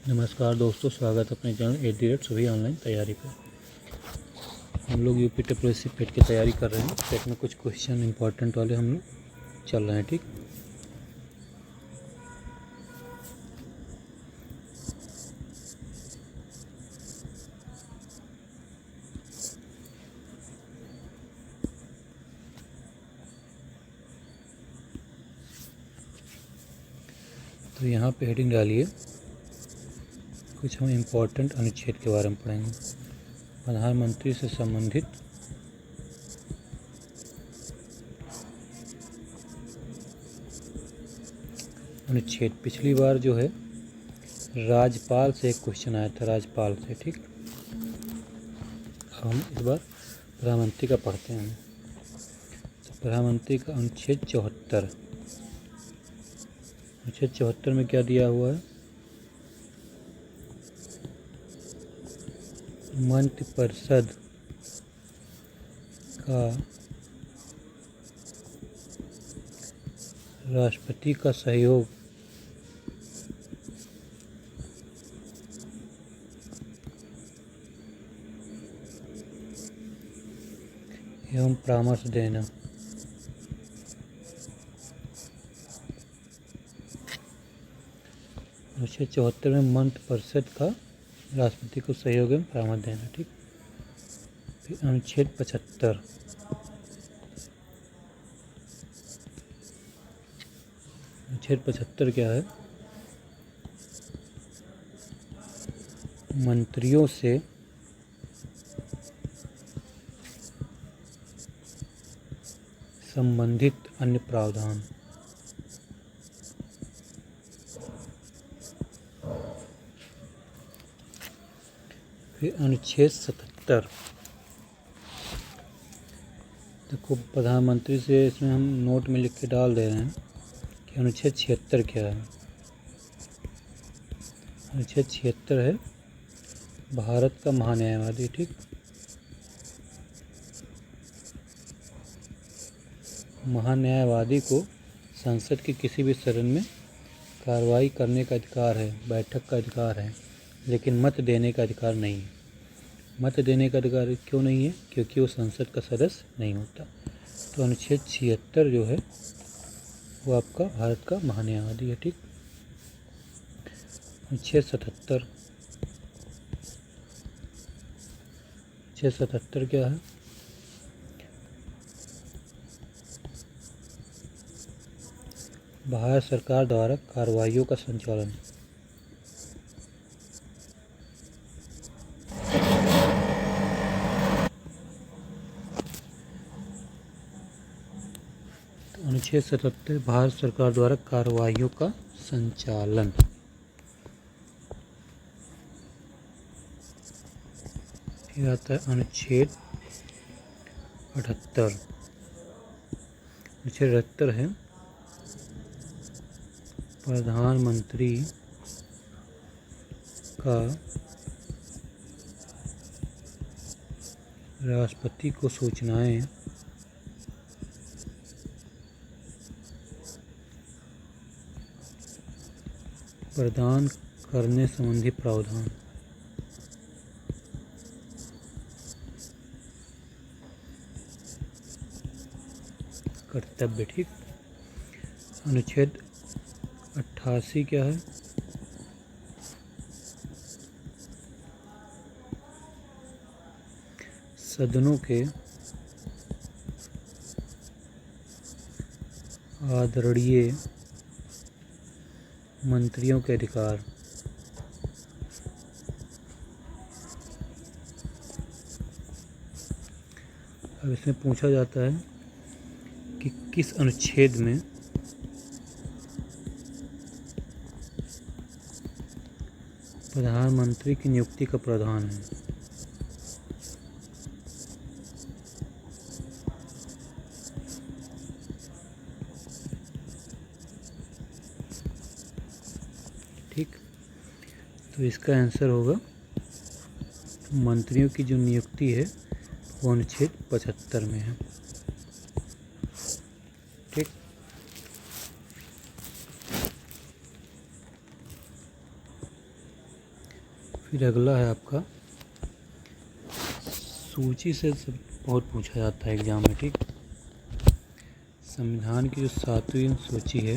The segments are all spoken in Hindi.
नमस्कार दोस्तों, स्वागत है अपने चैनल @ ऑनलाइन तैयारी पर। हम लोग यूपी टेप्रोसी पेट की तैयारी कर रहे हैं। पेट में कुछ क्वेश्चन इंपॉर्टेंट वाले हम लोग चल रहे हैं। ठीक, तो यहाँ पे हेडिंग डालिए। कुछ हम इम्पोर्टेंट अनुच्छेद के बारे में पढ़ेंगे। प्रधानमंत्री से संबंधित अनुच्छेद। पिछली बार जो है राज्यपाल से एक क्वेश्चन आया था, राज्यपाल से। ठीक, हम इस बार प्रधानमंत्री का पढ़ते हैं। तो प्रधानमंत्री का अनुच्छेद 74। अनुच्छेद 74 में क्या दिया हुआ है? मंत्रिपरिषद का राष्ट्रपति का सहयोग एवं परामर्श देना। अनुच्छेद 74 में मंत्रिपरिषद का राष्ट्रपति को सहयोग एवं परामर्श देना। ठीक, फिर अनुच्छेद 75। अनुच्छेद 75 क्या है? मंत्रियों से संबंधित अन्य प्रावधान। फिर अनुच्छेद 77। देखो, प्रधानमंत्री से इसमें हम नोट में लिख के डाल दे रहे हैं कि अनुच्छेद 76 क्या है। अनुच्छेद 76 है भारत का महान्यायवादी। ठीक, महान्यायवादी को संसद के किसी भी सदन में कार्रवाई करने का अधिकार है, बैठक का अधिकार है, लेकिन मत देने का अधिकार नहीं है। मत देने का अधिकार क्यों नहीं है? क्योंकि वो संसद का सदस्य नहीं होता। तो अनुच्छेद 76 जो है वो आपका भारत का महान्यायवादी है। ठीक, अनुच्छेद 77। अनुच्छेद 77 क्या है? भारत सरकार द्वारा कार्रवाइयों का संचालन। तो अनुच्छेद 77 भारत सरकार द्वारा कार्रवाइयों का संचालन। फिर आता है अनुच्छेद 78। अनुच्छेद 78 है प्रधानमंत्री का राष्ट्रपति को सूचनाएं प्रदान करने संबंधी प्रावधान। कर्तव्य। ठीक, अनुच्छेद 88 क्या है? सदनों के आदरणीय मंत्रियों के अधिकार। अब इसमें पूछा जाता है कि किस अनुच्छेद में प्रधानमंत्री की नियुक्ति का प्रावधान है। ठीक, तो इसका आंसर होगा मंत्रियों की जो नियुक्ति है वो अनुच्छेद 75 में है। ठीक, फिर अगला है आपका सूची से बहुत पूछा जाता है एग्जाम में, ठीक। संविधान की जो 7वीं सूची है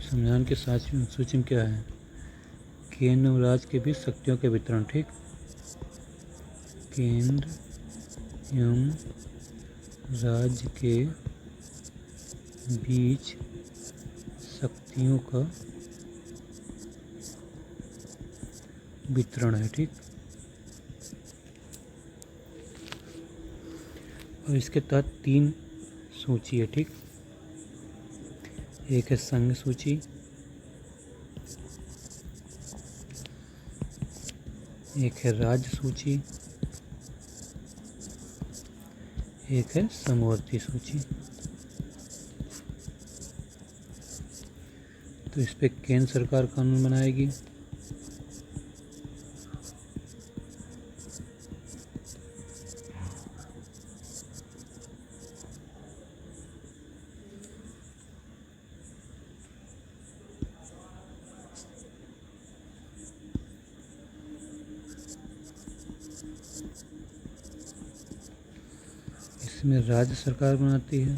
संविधान की 7वीं सूची में क्या है? केंद्र और राज्य के बीच शक्तियों के वितरण, ठीक। केंद्र एवं राज्य के बीच शक्तियों का वितरण है, ठीक। और इसके तहत 3 सूची है, ठीक। एक है संघ सूची, एक है राज्य सूची, एक है समवर्ती सूची। तो इस पे केंद्र सरकार कानून बनाएगी। इसमें राज्य सरकार बनाती है,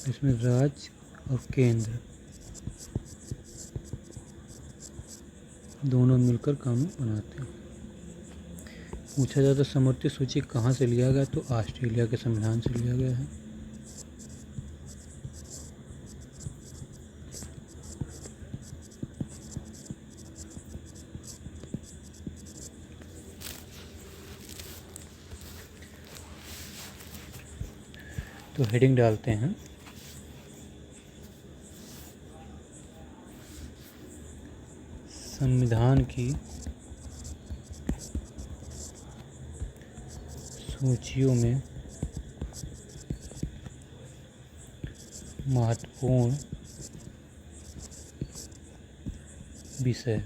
इसमें राज्य और केंद्र दोनों मिलकर कानून बनाते हैं। पूछा जाता है समवर्ती सूची कहाँ से लिया गया? तो ऑस्ट्रेलिया के संविधान से लिया गया है। तो हेडिंग डालते हैं संविधान की सूचियों में महत्वपूर्ण विषय।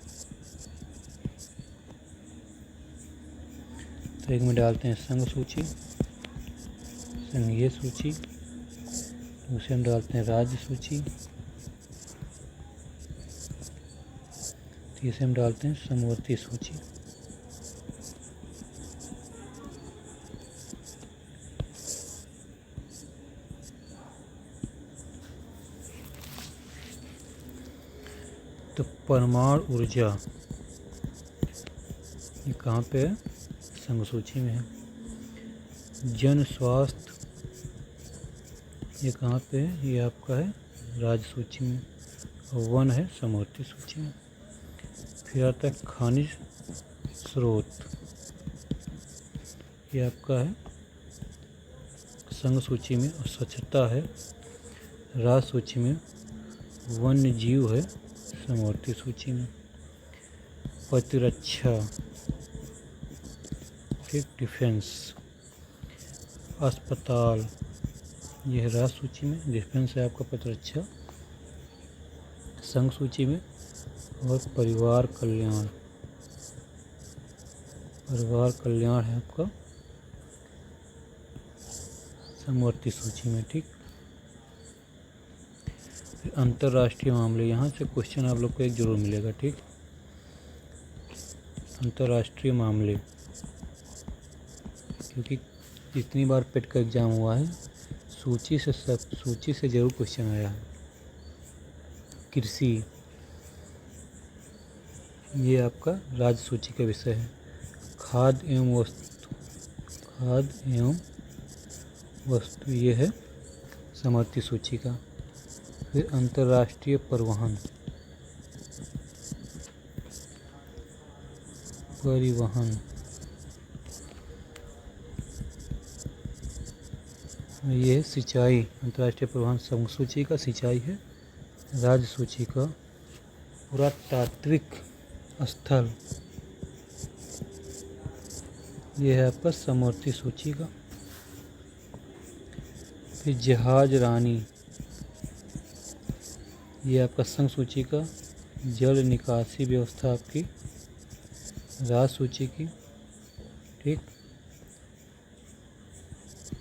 तो एक में डालते हैं संघ सूची, संघीय सूची। दूसरे में डालते हैं राज्य सूची, तीसरे में डालते हैं समवर्ती सूची। तो परमाणु ऊर्जा ये कहाँ पे है? संघ सूची में है। जन स्वास्थ्य ये कहाँ पे है? ये आपका है राज्य सूची में, और वन है समवर्ती सूची में। फिर आता है खनिज स्रोत, ये आपका है संघ सूची में, और स्वच्छता है राज्य सूची में, वन्य जीव है समवर्ती सूची में। प्रतिरक्षा, फिर डिफेंस, अस्पताल यह है राज्य सूची में, डिफेंस है आपका प्रतिरक्षा संघ सूची में, और परिवार कल्याण, परिवार कल्याण है आपका समवर्ती सूची में, ठीक। फिर अंतर्राष्ट्रीय मामले, यहाँ से क्वेश्चन आप लोग को एक जरूर मिलेगा, ठीक। अंतर्राष्ट्रीय मामले, क्योंकि इतनी बार पेट का एग्जाम हुआ है, सूची से जरूर क्वेश्चन आया है। कृषि ये आपका राज्य सूची का विषय है। खाद्य एवं वस्तु ये है समवर्ती सूची का। फिर अंतर्राष्ट्रीय परिवहन ये है सिंचाई, अंतर्राष्ट्रीय परिवहन संघ सूची का, सिंचाई है राज्य सूची का। पुरातात्विक स्थल ये है आपका समवर्ती सूची का। फिर जहाज रानी ये आपका संघ सूची का, जल निकासी व्यवस्था आपकी राजसूची की, ठीक।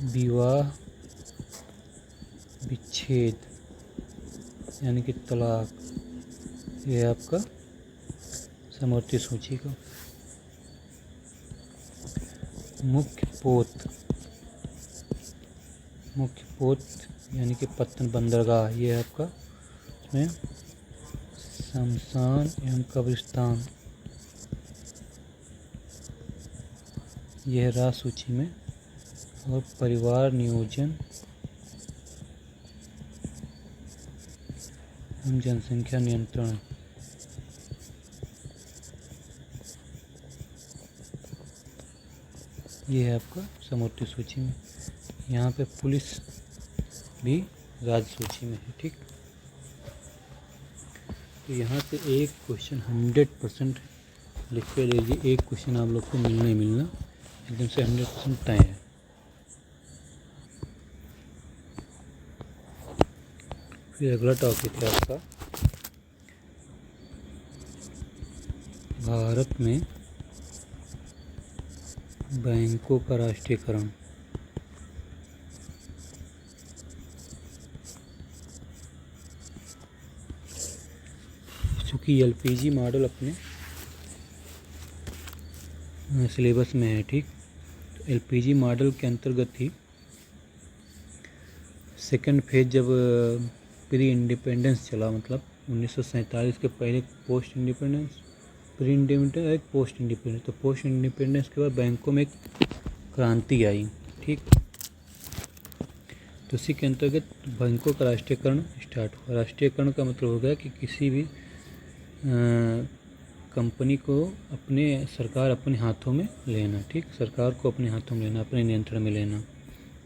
विवाह विच्छेद यानी कि तलाक, ये है आपका समवर्ती सूची का। मुख्य पोत यानी कि पत्तन बंदरगाह, ये है आपका इसमें शमशान एवं कब्रिस्तान, यह है राज सूची में। और परिवार नियोजन एवं जनसंख्या नियंत्रण, ये है आपका समवर्ती सूची में। यहाँ पे पुलिस भी राज्य सूची में है, ठीक। तो यहाँ से एक क्वेश्चन 100% लिख के लीजिए, एक क्वेश्चन आप लोग को मिलना ही मिलना, एकदम से 100% तय है। फिर अगला टॉपिक है आपका भारत में बैंकों का राष्ट्रीयकरण। चूँकि एलपीजी मॉडल अपने सिलेबस में है, ठीक। तो एलपीजी मॉडल के अंतर्गत ही सेकंड फेज जब प्री इंडिपेंडेंस चला, मतलब 1947 के पहले पोस्ट इंडिपेंडेंस, प्री इंडिपेंडेंस एक पोस्ट इंडिपेंडेंस, तो पोस्ट इंडिपेंडेंस के बाद बैंकों में एक क्रांति आई, ठीक। तो उसी के अंतर्गत बैंकों का राष्ट्रीयकरण स्टार्ट हुआ। राष्ट्रीयकरण का मतलब हो गया कि किसी भी कंपनी को सरकार अपने हाथों में लेना, ठीक। सरकार को अपने हाथों में लेना, अपने नियंत्रण में लेना,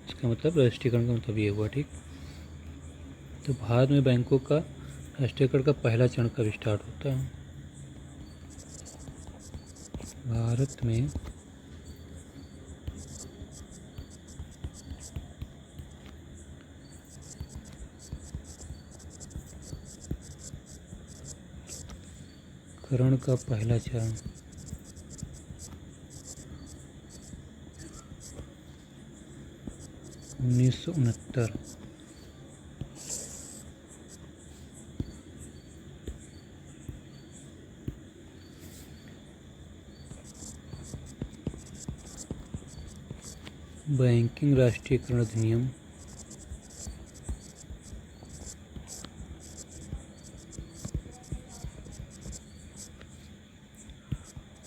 इसका मतलब राष्ट्रीयकरण का मतलब ये हुआ, ठीक। तो भारत में बैंकों का राष्ट्रीयकरण का पहला चरण कब स्टार्ट होता है? भारत में करण का पहला चरण 1969। बैंकिंग राष्ट्रीयकरण अधिनियम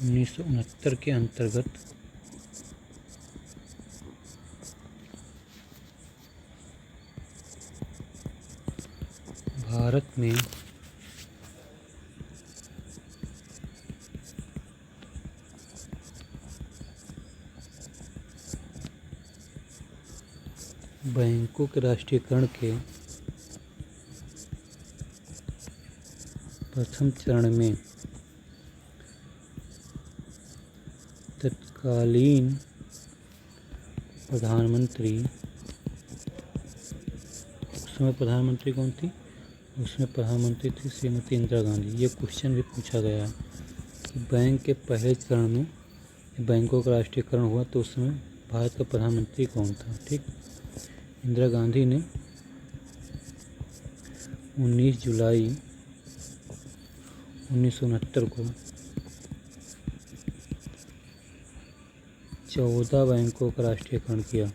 1969 के अंतर्गत भारत में बैंकों के राष्ट्रीयकरण के प्रथम चरण में तत्कालीन प्रधानमंत्री, उसमें प्रधानमंत्री कौन थी? उसमें प्रधानमंत्री थी श्रीमती इंदिरा गांधी। ये क्वेश्चन भी पूछा गया है कि बैंक के पहले चरण में बैंकों का राष्ट्रीयकरण हुआ तो उस समय भारत का प्रधानमंत्री कौन था, ठीक। इंदिरा गांधी ने 19 जुलाई 1969 को 14 बैंकों का राष्ट्रीयकरण किया।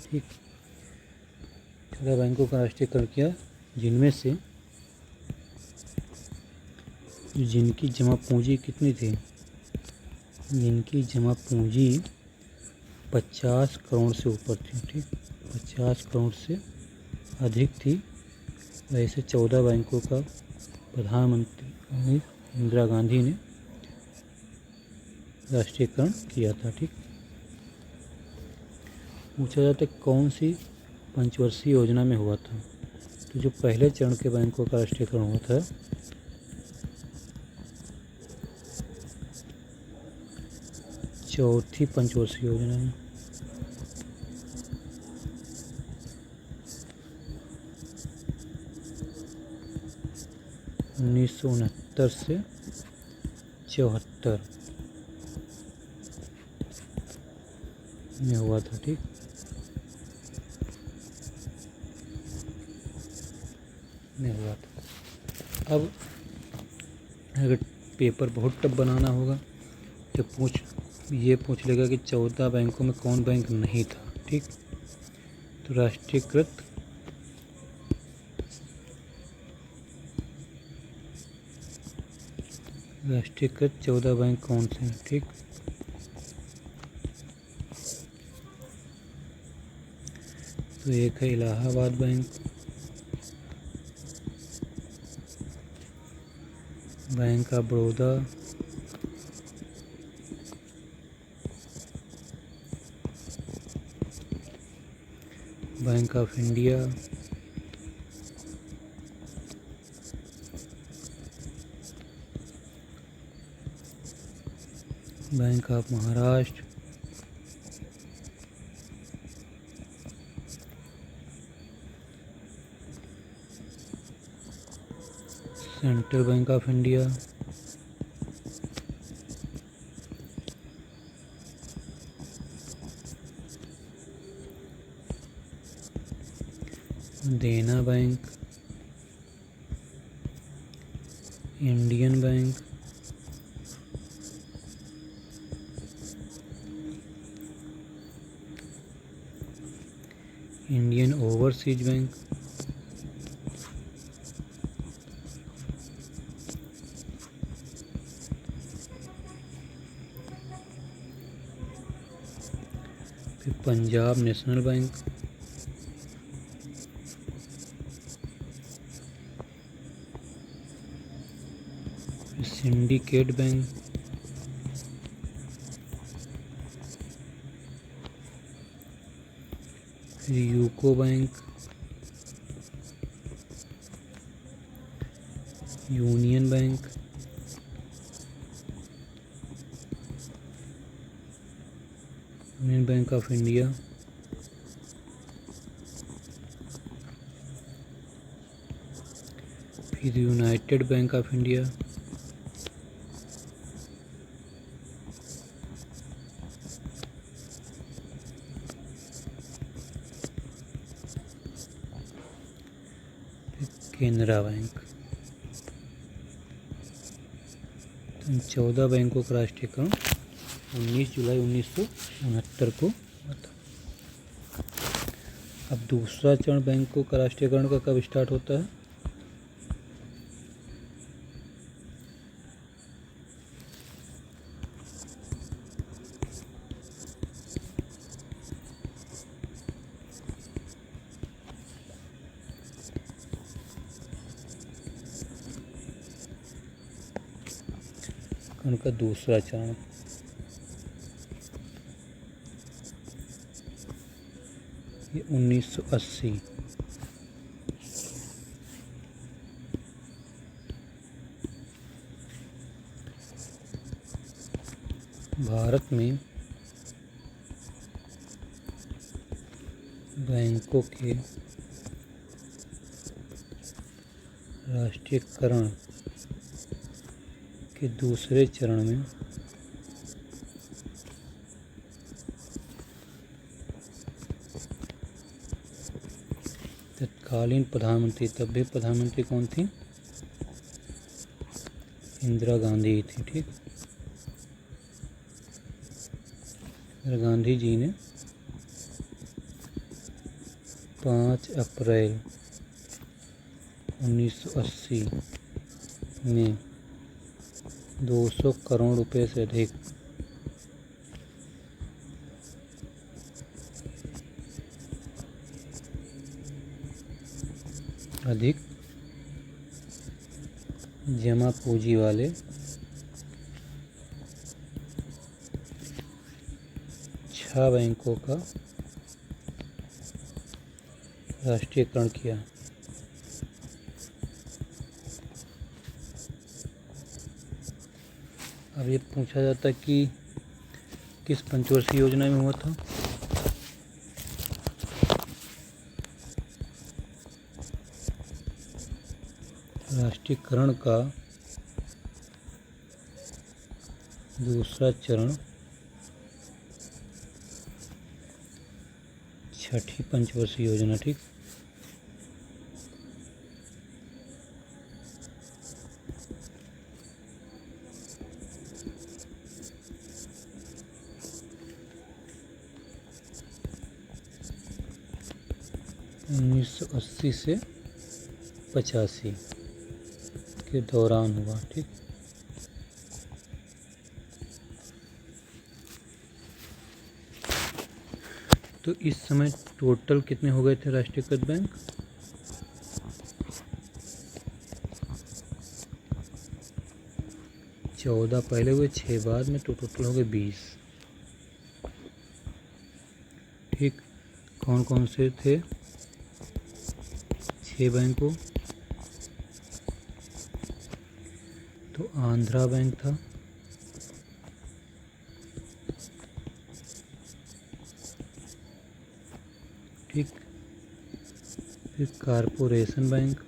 ठीक, 14 बैंकों का राष्ट्रीयकरण किया, जिनमें से जिनकी जमा पूंजी कितनी थी? जिनकी जमा पूंजी 50 करोड़ से ऊपर थी, ठीक, 50 करोड़ से अधिक थी, ऐसे 14 बैंकों का प्रधानमंत्री इंदिरा गांधी ने राष्ट्रीयकरण किया था, ठीक। पूछा जाता है कौन सी पंचवर्षीय योजना में हुआ था? तो जो पहले चरण के बैंकों का राष्ट्रीयकरण हुआ था चौथी पंचवर्षीय योजना में 1969 से 74 में हुआ था। ठीक, में हुआ था। अब अगर पेपर बहुत टफ बनाना होगा तो ये पूछ लेगा कि 14 बैंकों में कौन बैंक नहीं था। ठीक, तो राष्ट्रीयकृत राष्ट्रीयकृत 14 बैंक कौन से हैं। ठीक, तो एक है Allahabad bank, bank of Baroda, bank of India, bank of Maharashtra, central bank of India, Dena bank, Indian bank, Indian overseas bank, फिर पंजाब नेशनल बैंक, फिर सिंडिकेट बैंक, फिर UCO bank, union bank, union bank of India, फिर united bank of India, Canara bank. इन 14 बैंकों का राष्ट्रीयकरण 19 जुलाई 1969 को हुआ था। अब दूसरा चरण बैंकों का राष्ट्रीयकरण का कब स्टार्ट होता है? उनका दूसरा चरण ये 1980 भारत में बैंकों के राष्ट्रीयकरण के दूसरे चरण में तत्कालीन प्रधानमंत्री, तब भी प्रधानमंत्री कौन थी? इंदिरा गांधी थी। ठीक, इंदिरा गांधी जी ने 5 अप्रैल 1980 में 200 करोड़ रुपए से अधिक जमा पूंजी वाले 6 बैंकों का राष्ट्रीयकरण किया। अब ये पूछा जाता कि किस पंचवर्षीय योजना में हुआ था? राष्ट्रीयकरण का दूसरा चरण छठी पंचवर्षीय योजना। ठीक, उन्नीस सौ 80 से 85 के दौरान हुआ। ठीक, तो इस समय टोटल कितने हो गए थे राष्ट्रीयकृत बैंक? 14 पहले हुए, 6 बाद में, तो टोटल हो गए 20। ठीक, कौन कौन से थे 6 बैंकों? तो आंध्रा बैंक था, ठीक, फिर कारपोरेशन बैंक,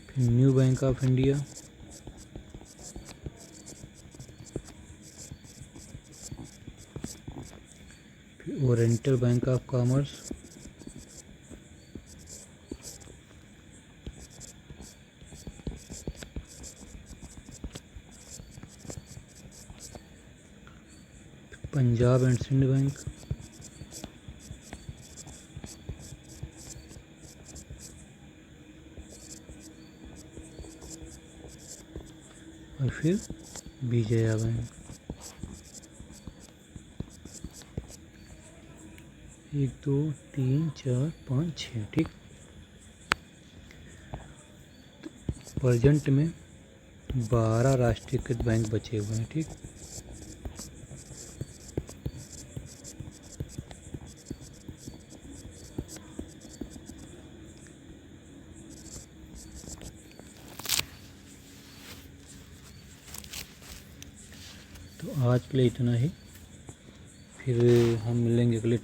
फिर न्यू बैंक ऑफ इंडिया, फिर oriental bank of commerce, Punjab and Sindh bank, और फिर विजया बैंक। 1 2 3 4 5 6। ठीक, प्रेजेंट में 12 राष्ट्रीयकृत बैंक बचे हुए हैं। ठीक, तो आज के लिए इतना ही। फिर हम मिलेंगे अगले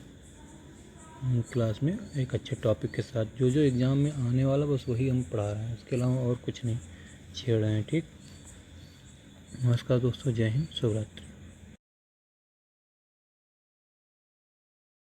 क्लास में एक अच्छे टॉपिक के साथ। जो जो एग्ज़ाम में आने वाला बस वही हम पढ़ा रहे हैं, इसके अलावा और कुछ नहीं छेड़ रहे हैं। ठीक, नमस्कार दोस्तों, जय हिंद, शुभ रात्रि।